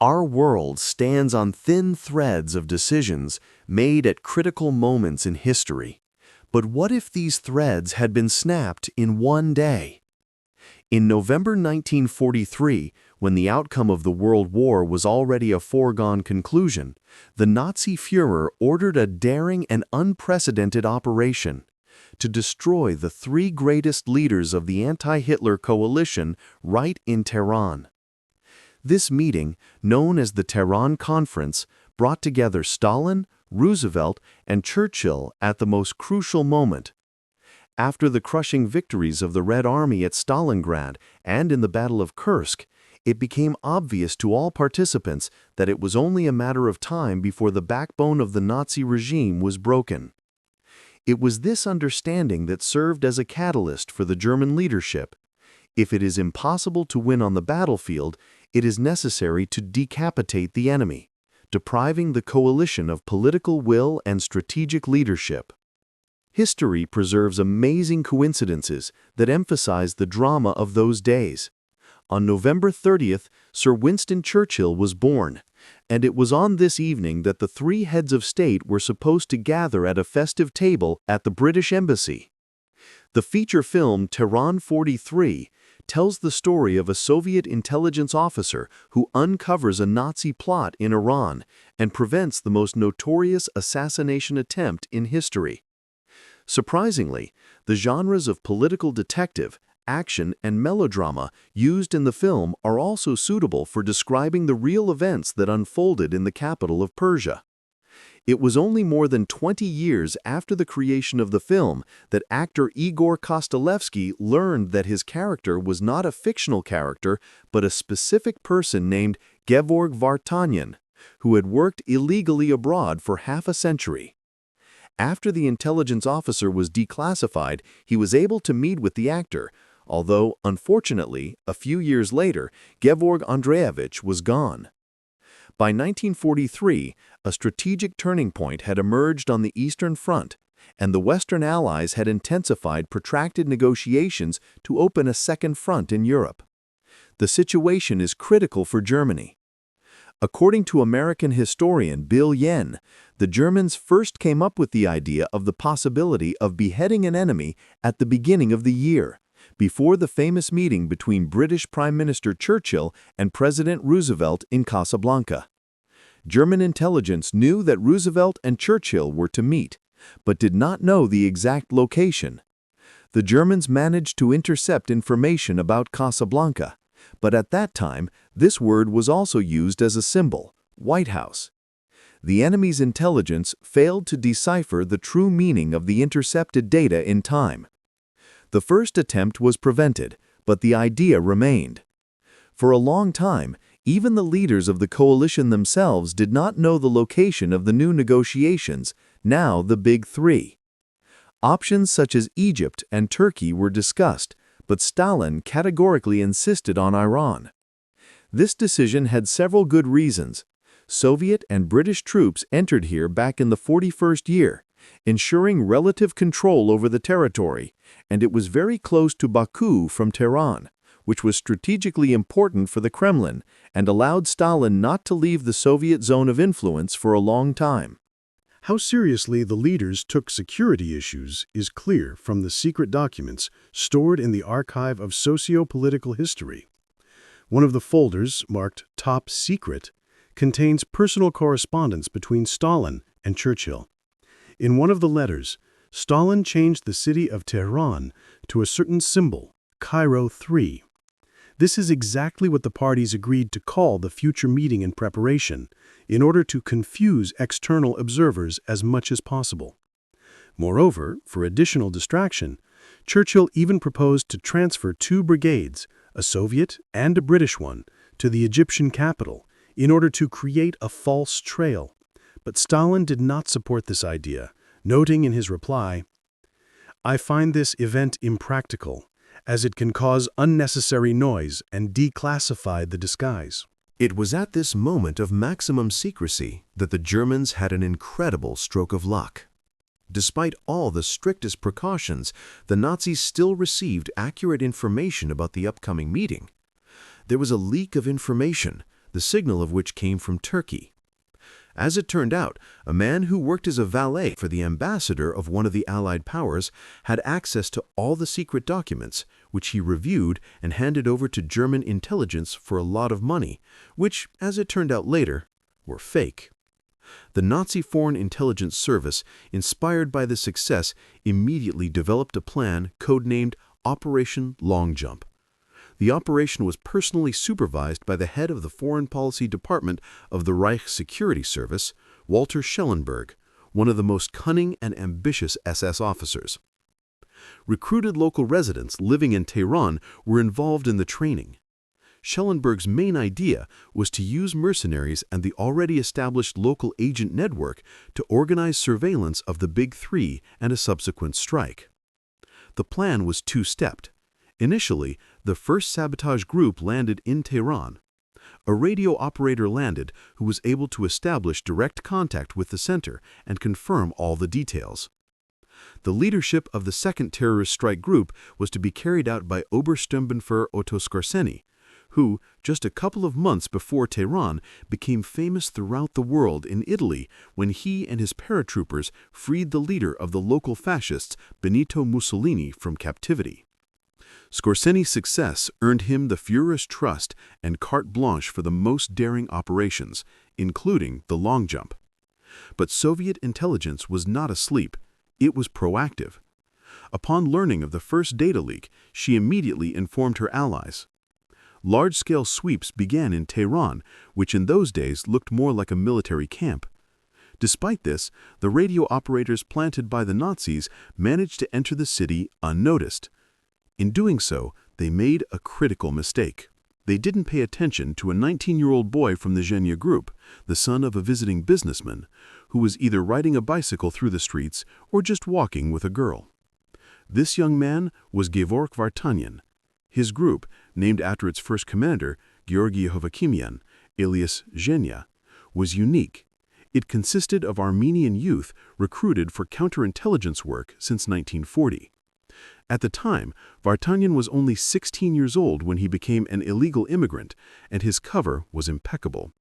Our world stands on thin threads of decisions made at critical moments in history. But what if these threads had been snapped in one day? In November 1943, when the outcome of the World War was already a foregone conclusion, the Nazi Führer ordered a daring and unprecedented operation to destroy the three greatest leaders of the anti-Hitler coalition right in Tehran. This meeting, known as the Tehran Conference, brought together Stalin, Roosevelt, and Churchill at the most crucial moment. After the crushing victories of the Red Army at Stalingrad and in the Battle of Kursk, it became obvious to all participants that it was only a matter of time before the backbone of the Nazi regime was broken. It was this understanding that served as a catalyst for the German leadership. If it is impossible to win on the battlefield, it is necessary to decapitate the enemy, depriving the coalition of political will and strategic leadership. History preserves amazing coincidences that emphasize the drama of those days. On November 30th, Sir Winston Churchill was born, and it was on this evening that the three heads of state were supposed to gather at a festive table at the British Embassy. The feature film Tehran 43 tells the story of a Soviet intelligence officer who uncovers a Nazi plot in Iran and prevents the most notorious assassination attempt in history. Surprisingly, the genres of political detective, action, and melodrama used in the film are also suitable for describing the real events that unfolded in the capital of Persia. It was only more than 20 years after the creation of the film that actor Igor Kostolevsky learned that his character was not a fictional character, but a specific person named Gevorg Vartanyan, who had worked illegally abroad for half a century. After the intelligence officer was declassified, he was able to meet with the actor, although, unfortunately, a few years later, Gevorg Andreevich was gone. By 1943, a strategic turning point had emerged on the Eastern Front, and the Western Allies had intensified protracted negotiations to open a second front in Europe. The situation is critical for Germany. According to American historian Bill Yen, the Germans first came up with the idea of the possibility of beheading an enemy at the beginning of the year, before the famous meeting between British Prime Minister Churchill and President Roosevelt in Casablanca. German intelligence knew that Roosevelt and Churchill were to meet, but did not know the exact location. The Germans managed to intercept information about Casablanca, but at that time, this word was also used as a symbol, White House. The enemy's intelligence failed to decipher the true meaning of the intercepted data in time. The first attempt was prevented, but the idea remained. For a long time, even the leaders of the coalition themselves did not know the location of the new negotiations, now the Big Three. Options such as Egypt and Turkey were discussed, but Stalin categorically insisted on Iran. This decision had several good reasons. Soviet and British troops entered here back in the 41st year, ensuring relative control over the territory, and it was very close to Baku from Tehran, which was strategically important for the Kremlin and allowed Stalin not to leave the Soviet zone of influence for a long time. How seriously the leaders took security issues is clear from the secret documents stored in the Archive of Socio-Political History. One of the folders, marked Top Secret, contains personal correspondence between Stalin and Churchill. In one of the letters, Stalin changed the city of Tehran to a certain symbol, Cairo 3. This is exactly what the parties agreed to call the future meeting in preparation, in order to confuse external observers as much as possible. Moreover, for additional distraction, Churchill even proposed to transfer 2 brigades, a Soviet and a British one, to the Egyptian capital, in order to create a false trail. But Stalin did not support this idea, noting in his reply, "I find this event impractical, as it can cause unnecessary noise and declassify the disguise." It was at this moment of maximum secrecy that the Germans had an incredible stroke of luck. Despite all the strictest precautions, the Nazis still received accurate information about the upcoming meeting. There was a leak of information, the signal of which came from Turkey. As it turned out, a man who worked as a valet for the ambassador of one of the Allied powers had access to all the secret documents, which he reviewed and handed over to German intelligence for a lot of money, which, as it turned out later, were fake. The Nazi Foreign Intelligence Service, inspired by this success, immediately developed a plan codenamed Operation Long Jump. The operation was personally supervised by the head of the Foreign Policy Department of the Reich Security Service, Walter Schellenberg, one of the most cunning and ambitious SS officers. Recruited local residents living in Tehran were involved in the training. Schellenberg's main idea was to use mercenaries and the already established local agent network to organize surveillance of the Big Three and a subsequent strike. The plan was two-stepped. Initially, the first sabotage group landed in Tehran. A radio operator landed who was able to establish direct contact with the center and confirm all the details. The leadership of the second terrorist strike group was to be carried out by Obersturmbannführer Otto Skorzeny, who, just a couple of months before Tehran, became famous throughout the world in Italy when he and his paratroopers freed the leader of the local fascists, Benito Mussolini, from captivity. Scorceny's success earned him the Führer's trust and carte blanche for the most daring operations, including the long jump. But Soviet intelligence was not asleep. It was proactive. Upon learning of the first data leak, she immediately informed her allies. Large-scale sweeps began in Tehran, which in those days looked more like a military camp. Despite this, the radio operators planted by the Nazis managed to enter the city unnoticed. In doing so, they made a critical mistake. They didn't pay attention to a 19-year-old boy from the Genya group, the son of a visiting businessman, who was either riding a bicycle through the streets or just walking with a girl. This young man was Gevorg Vartanyan. His group, named after its first commander, Georgy Hovakimian, alias Genya, was unique. It consisted of Armenian youth recruited for counterintelligence work since 1940. At the time, Vartanyan was only 16 years old when he became an illegal immigrant, and his cover was impeccable.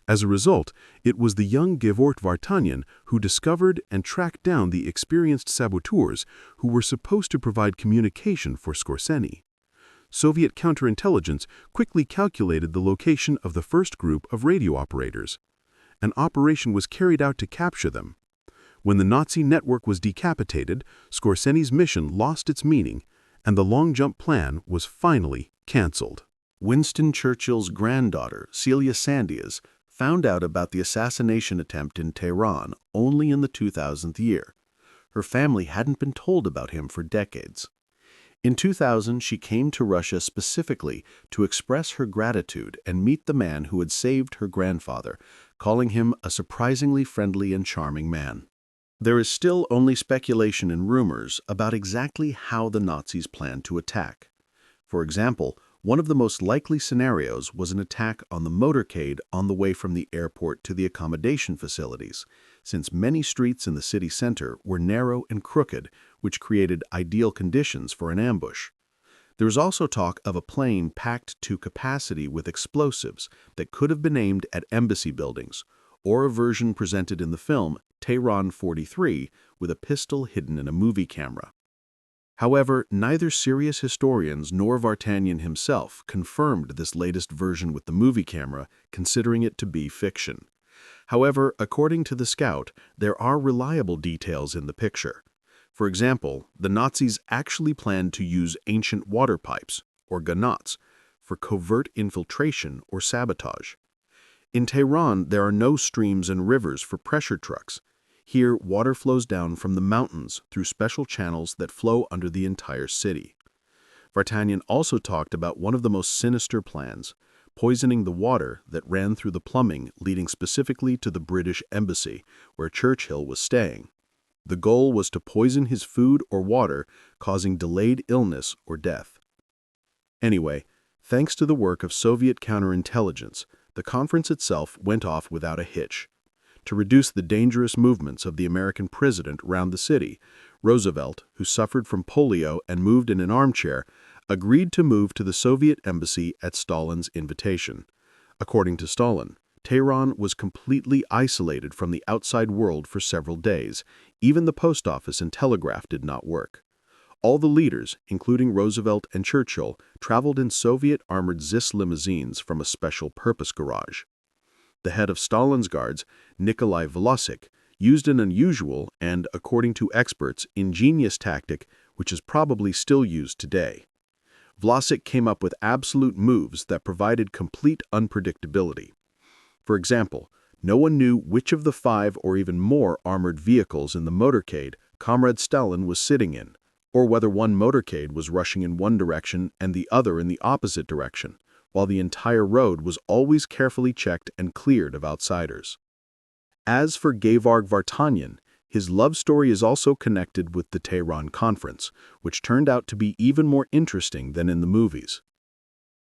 As a result, it was the young Gevorg Vartanyan who discovered and tracked down the experienced saboteurs who were supposed to provide communication for Skorzeny. Soviet counterintelligence quickly calculated the location of the first group of radio operators. An operation was carried out to capture them. When the Nazi network was decapitated, Skorceny's mission lost its meaning, and the long jump plan was finally cancelled. Winston Churchill's granddaughter, Celia Sandias, found out about the assassination attempt in Tehran only in the 2000th year. Her family hadn't been told about him for decades. In 2000, she came to Russia specifically to express her gratitude and meet the man who had saved her grandfather, calling him a surprisingly friendly and charming man. There is still only speculation and rumors about exactly how the Nazis planned to attack. For example, one of the most likely scenarios was an attack on the motorcade on the way from the airport to the accommodation facilities, since many streets in the city center were narrow and crooked, which created ideal conditions for an ambush. There was also talk of a plane packed to capacity with explosives that could have been aimed at embassy buildings, or a version presented in the film Tehran 43 with a pistol hidden in a movie camera. However, neither serious historians nor Vartanyan himself confirmed this latest version with the movie camera, considering it to be fiction. However, according to the scout, there are reliable details in the picture. For example, the Nazis actually planned to use ancient water pipes, or ganots, for covert infiltration or sabotage. In Tehran, there are no streams and rivers for pressure trucks. Here, water flows down from the mountains through special channels that flow under the entire city. Vartanyan also talked about one of the most sinister plans, poisoning the water that ran through the plumbing leading specifically to the British embassy, where Churchill was staying. The goal was to poison his food or water, causing delayed illness or death. Anyway, thanks to the work of Soviet counterintelligence, the conference itself went off without a hitch. To reduce the dangerous movements of the American president around the city, Roosevelt, who suffered from polio and moved in an armchair, agreed to move to the Soviet embassy at Stalin's invitation. According to Stalin, Tehran was completely isolated from the outside world for several days. Even the post office and telegraph did not work. All the leaders, including Roosevelt and Churchill, traveled in Soviet armored ZIS limousines from a special purpose garage. The head of Stalin's guards, Nikolai Vlasik, used an unusual and, according to experts, ingenious tactic which is probably still used today. Vlasik came up with absolute moves that provided complete unpredictability. For example, no one knew which of the 5 or even more armored vehicles in the motorcade Comrade Stalin was sitting in, or whether one motorcade was rushing in one direction and the other in the opposite direction, while the entire road was always carefully checked and cleared of outsiders. As for Gevorg Vartanyan, his love story is also connected with the Tehran Conference, which turned out to be even more interesting than in the movies.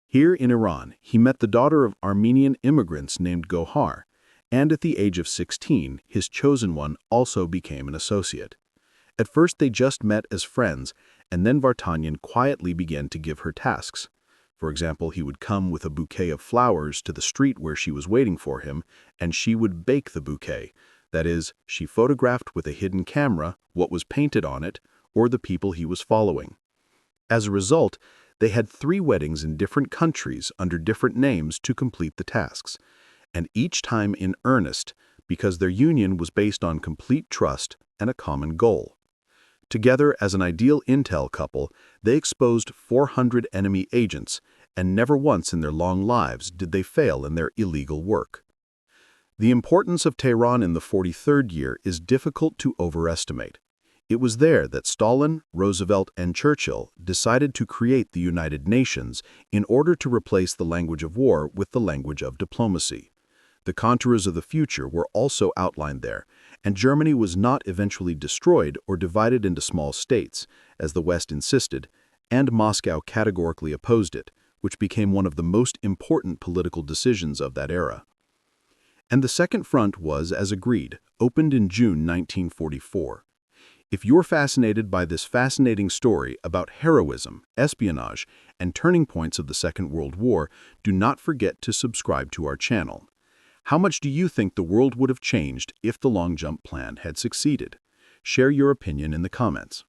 Here in Iran, he met the daughter of Armenian immigrants named Gohar, and at the age of 16, his chosen one also became an associate. At first they just met as friends, and then Vartanyan quietly began to give her tasks. For example, he would come with a bouquet of flowers to the street where she was waiting for him, and she would bake the bouquet. That is, she photographed with a hidden camera what was painted on it, or the people he was following. As a result, they had 3 weddings in different countries under different names to complete the tasks, and each time in earnest, because their union was based on complete trust and a common goal. Together as an ideal intel couple, they exposed 400 enemy agents, and never once in their long lives did they fail in their illegal work. The importance of Tehran in the 43rd year is difficult to overestimate. It was there that Stalin, Roosevelt, and Churchill decided to create the United Nations in order to replace the language of war with the language of diplomacy. The contours of the future were also outlined there, and Germany was not eventually destroyed or divided into small states, as the West insisted, and Moscow categorically opposed it, which became one of the most important political decisions of that era. And the Second Front was, as agreed, opened in June 1944. If you're fascinated by this fascinating story about heroism, espionage, and turning points of the Second World War, do not forget to subscribe to our channel. How much do you think the world would have changed if the long jump plan had succeeded? Share your opinion in the comments.